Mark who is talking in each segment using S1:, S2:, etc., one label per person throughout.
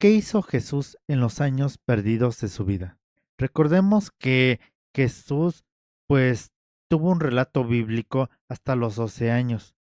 S1: ¿Qué hizo Jesús en los años perdidos de su vida? Recordemos que Jesús, pues, tuvo un relato bíblico hasta los 12 años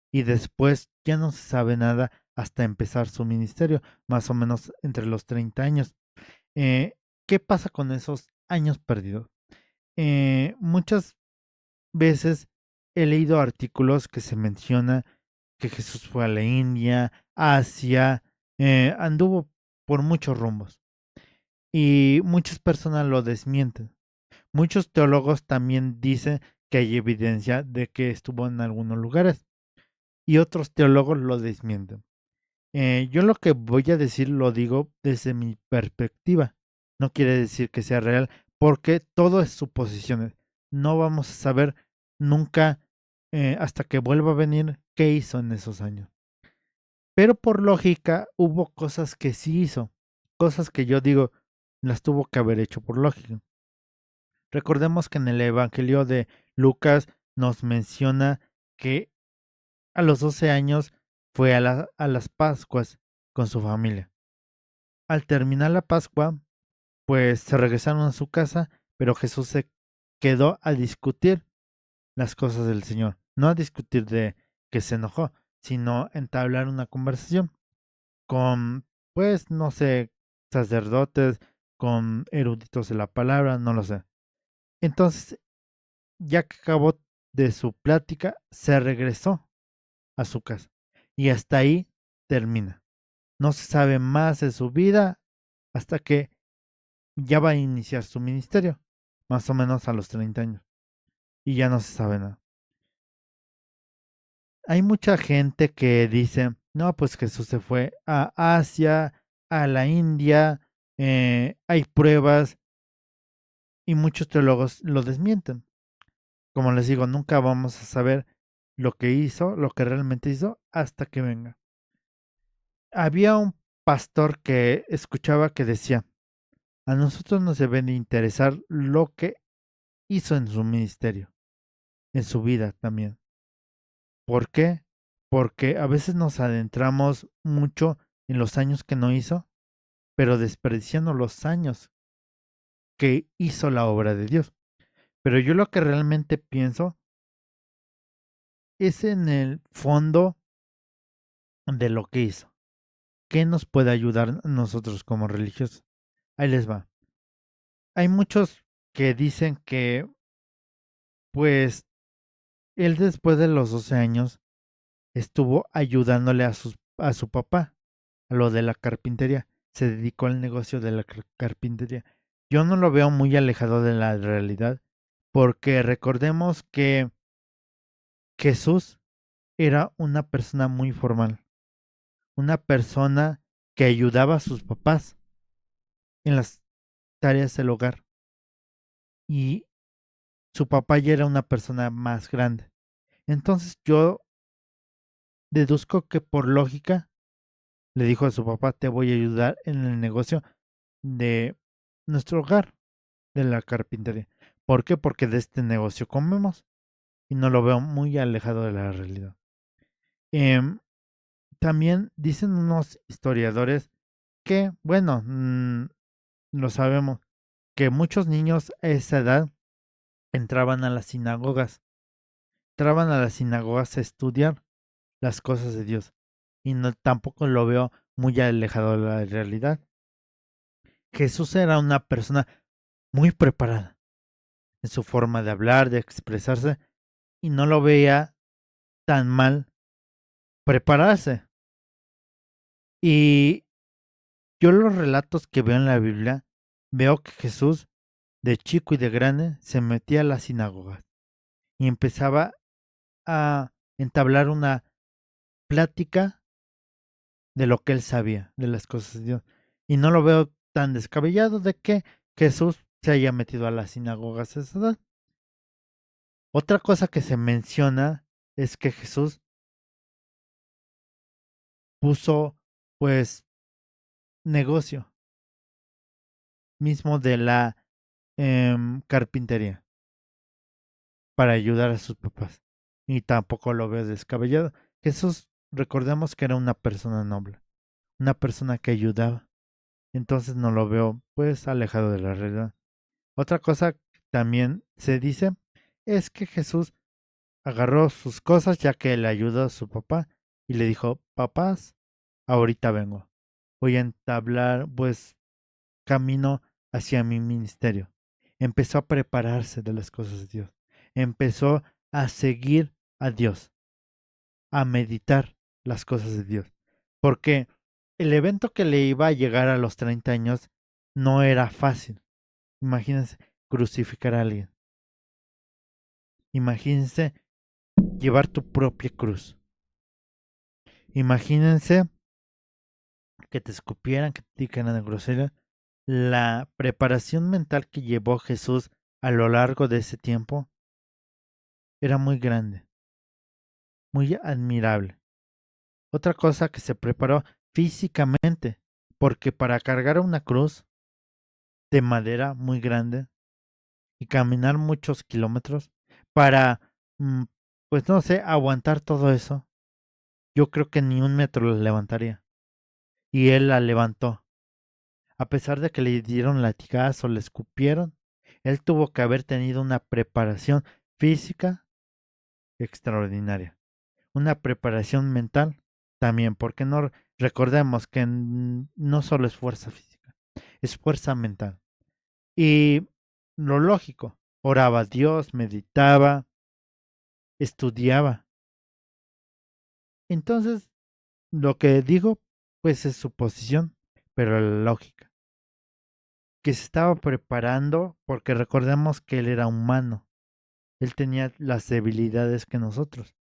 S1: y después ya no se sabe nada hasta empezar su ministerio, más o menos entre los 30 años. Eh, ¿Qué pasa con esos años perdidos? Muchas veces he leído artículos que se menciona que Jesús fue a la India, Asia, anduvo por muchos rumbos y muchas personas lo desmienten. Muchos teólogos también dicen que hay evidencia de que estuvo en algunos lugares y otros teólogos lo desmienten. Yo lo que voy a decir lo digo desde mi perspectiva. No quiere decir que sea real porque todo es suposiciones. No vamos a saber nunca hasta que vuelva a venir qué hizo en esos años. Pero por lógica hubo cosas que sí hizo, cosas que yo digo las tuvo que haber hecho por lógica. Recordemos que en el Evangelio de Lucas nos menciona que a los 12 años fue a las Pascuas con su familia. Al terminar la Pascua, pues se regresaron a su casa, pero Jesús se quedó a discutir las cosas del Señor, no a discutir de que se enojó, sino entablar una conversación con, pues, no sé, sacerdotes, con eruditos de la palabra, no lo sé. Entonces, ya que acabó de su plática, se regresó a su casa. Y hasta ahí termina. No se sabe más de su vida hasta que ya va a iniciar su ministerio, más o menos a los 30 años. Y ya no se sabe nada. Hay mucha gente que dice, no, pues Jesús se fue a Asia, a la India, hay pruebas y muchos teólogos lo desmienten. Como les digo, nunca vamos a saber lo que hizo, lo que realmente hizo, hasta que venga. Había un pastor que escuchaba que decía, a nosotros nos debe de interesar lo que hizo en su ministerio, en su vida también. ¿Por qué? Porque a veces nos adentramos mucho en los años que no hizo, pero desperdiciando los años que hizo la obra de Dios. Pero yo lo que realmente pienso es en el fondo de lo que hizo. ¿Qué nos puede ayudar a nosotros como religiosos? Ahí les va. Hay muchos que dicen que, pues, él después de los 12 años estuvo ayudándole a su papá a lo de la carpintería. Se dedicó al negocio de la carpintería. Yo no lo veo muy alejado de la realidad, porque recordemos que Jesús era una persona muy formal, una persona que ayudaba a sus papás en las tareas del hogar y su papá ya era una persona más grande. Entonces yo deduzco que por lógica le dijo a su papá, te voy a ayudar en el negocio de nuestro hogar, de la carpintería. ¿Por qué? Porque de este negocio comemos y no lo veo muy alejado de la realidad. Em, También dicen unos historiadores que, bueno, lo sabemos, que muchos niños a esa edad entraban a las sinagogas, entraban a las sinagogas a estudiar las cosas de Dios y no tampoco lo veo muy alejado de la realidad. Jesús era una persona muy preparada en su forma de hablar, de expresarse, y no lo veía tan mal prepararse. Y yo los relatos que veo en la Biblia, veo que Jesús, de chico y de grande, se metía a las sinagogas y empezaba a entablar una plática de lo que él sabía, de las cosas de Dios. Y no lo veo tan descabellado de que Jesús se haya metido a las sinagogas a esa edad. Otra cosa que se menciona es que Jesús puso, pues, negocio mismo de la carpintería para ayudar a sus papás. Y tampoco lo veo descabellado. Jesús, recordemos que era una persona noble, una persona que ayudaba. entonces no lo veo pues alejado de la realidad. Otra cosa que también se dice es que Jesús agarró sus cosas ya que le ayudó a su papá y le dijo, papás, ahorita vengo. Voy a entablar pues camino hacia mi ministerio. Empezó a prepararse de las cosas de Dios. Empezó a seguir a Dios, a meditar las cosas de Dios. Porque el evento que le iba a llegar a los 30 años no era fácil. Imagínense crucificar a alguien. Imagínense llevar tu propia cruz. Imagínense que te escupieran, que te dijeran de grosería. La preparación mental que llevó Jesús a lo largo de ese tiempo era muy grande, muy admirable. Otra cosa que se preparó físicamente, porque para cargar una cruz de madera muy grande y caminar muchos kilómetros, para, mm, pues no sé, aguantar todo eso, yo creo que ni un metro la levantaría. Y él la levantó. A pesar de que le dieron latigazo, le escupieron, él tuvo que haber tenido una preparación física extraordinaria. Una preparación mental también, porque no recordemos que no solo es fuerza física, es fuerza mental. Y lo lógico, oraba a Dios, meditaba, estudiaba. Entonces, lo que digo, pues es suposición, pero la lógica, que se estaba preparando porque recordemos que él era humano, él tenía las debilidades que nosotros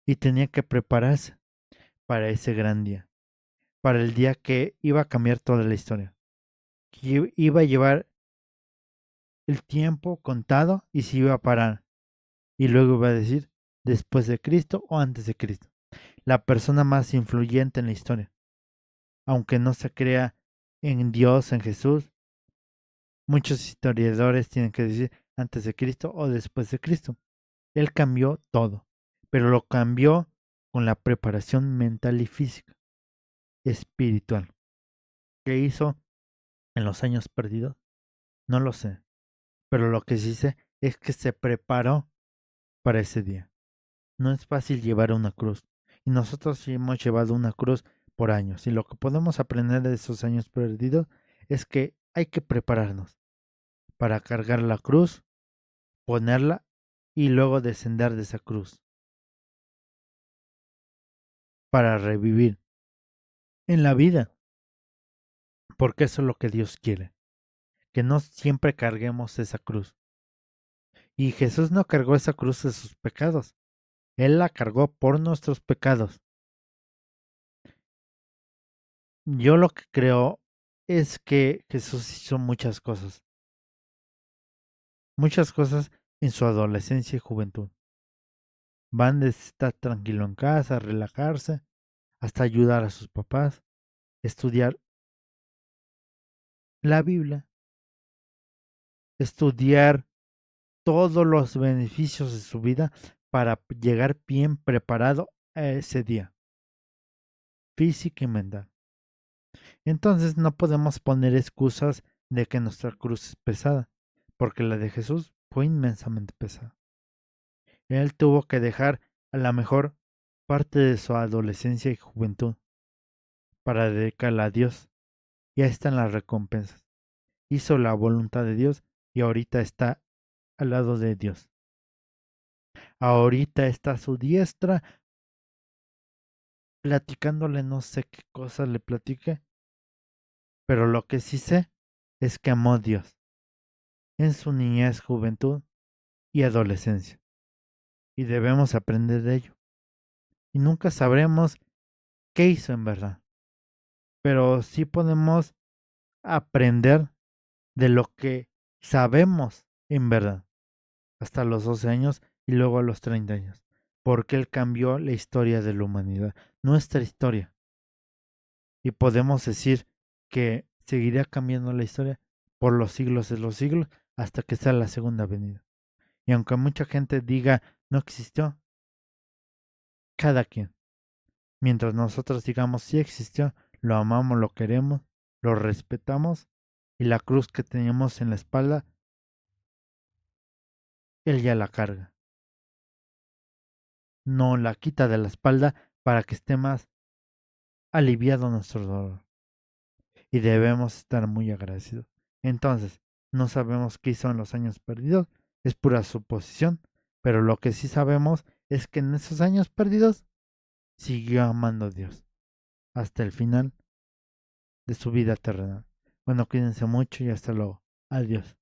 S1: y tenía que prepararse para ese gran día, para el día que iba a cambiar toda la historia, que iba a llevar el tiempo contado y se iba a parar. Y luego iba a decir después de Cristo o antes de Cristo. La persona más influyente en la historia. Aunque no se crea en Dios, en Jesús, muchos historiadores tienen que decir antes de Cristo o después de Cristo. Él cambió todo, pero lo cambió con la preparación mental y física, espiritual. ¿Qué hizo en los años perdidos? No lo sé, pero lo que sí sé es que se preparó para ese día. No es fácil llevar una cruz, y nosotros sí hemos llevado una cruz por años, y lo que podemos aprender de esos años perdidos es que hay que prepararnos para cargar la cruz, ponerla y luego descender de esa cruz para revivir en la vida, porque eso es lo que Dios quiere, que no siempre carguemos esa cruz. Y Jesús no cargó esa cruz de sus pecados, Él la cargó por nuestros pecados. Yo lo que creo es que Jesús hizo muchas cosas en su adolescencia y juventud. Van de estar tranquilo en casa, relajarse, hasta ayudar a sus papás, estudiar la Biblia, estudiar todos los beneficios de su vida para llegar bien preparado a ese día, física y mental. Entonces no podemos poner excusas de que nuestra cruz es pesada, porque la de Jesús fue inmensamente pesada. Él tuvo que dejar a la mejor parte de su adolescencia y juventud para dedicarla a Dios. Y ahí están las recompensas. Hizo la voluntad de Dios y ahorita está al lado de Dios. Ahorita está a su diestra platicándole no sé qué cosas le platique, pero lo que sí sé es que amó a Dios en su niñez, juventud y adolescencia. Y debemos aprender de ello. Y nunca sabremos qué hizo en verdad, pero sí podemos aprender de lo que sabemos en verdad, hasta los 12 años y luego a los 30 años, porque Él cambió la historia de la humanidad, nuestra historia. Y podemos decir que seguirá cambiando la historia por los siglos de los siglos hasta que sea la segunda venida. Y aunque mucha gente diga no existió, cada quien, mientras nosotros digamos sí existió, lo amamos, lo queremos lo respetamos y la cruz que teníamos en la espalda, Él ya la carga. No la quita de la espalda para que esté más aliviado nuestro dolor. Y debemos estar muy agradecidos. Entonces, no sabemos qué hizo en los años perdidos, es pura suposición, pero lo que sí sabemos es que en esos años perdidos siguió amando a Dios hasta el final de su vida terrenal. Bueno, cuídense mucho y hasta luego. Adiós.